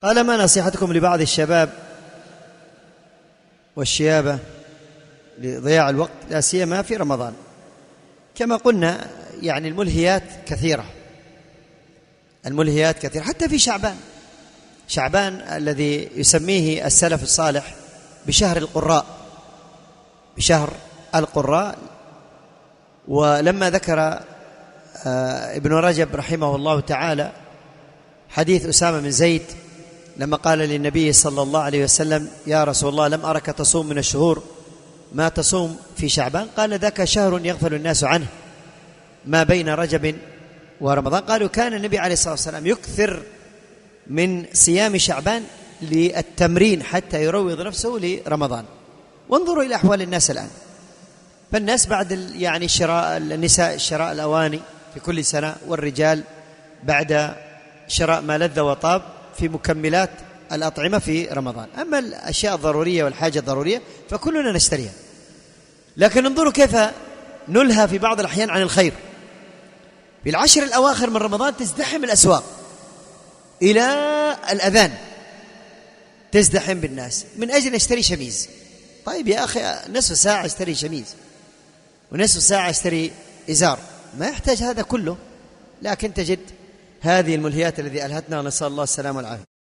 قال: ما نصيحتكم لبعض الشباب والشيابة لضياع الوقت لا سيما في رمضان؟ كما قلنا يعني الملهيات كثيرة، الملهيات كثيرة حتى في شعبان الذي يسميه السلف الصالح بشهر القراء، بشهر القراء. ولما ذكر ابن رجب رحمه الله تعالى حديث أسامة بن زيد لما قال للنبي صلى الله عليه وسلم: يا رسول الله، لم أرك تصوم من الشهور ما تصوم في شعبان، قال: ذاك شهر يغفل الناس عنه ما بين رجب ورمضان. قالوا: كان النبي عليه الصلاة والسلام يكثر من صيام شعبان للتمرين حتى يروض نفسه لرمضان. وانظروا إلى أحوال الناس الآن، فالناس بعد يعني النساء شراء الأواني في كل سنة، والرجال بعد شراء ما لذ وطاب في مكملات الأطعمة في رمضان. أما الأشياء الضرورية والحاجة الضرورية فكلنا نشتريها، لكن انظروا كيف نلهى في بعض الأحيان عن الخير. في العشر الأواخر من رمضان تزدحم الأسواق إلى الأذان، تزدحم بالناس من أجل نشتري شميز. طيب يا أخي، نصف ساعة اشتري شميز ونصف ساعة اشتري إزار، ما يحتاج هذا كله. لكن تجد هذه الملهيات التي ألهتنا، نسأل الله السلامة والعافية.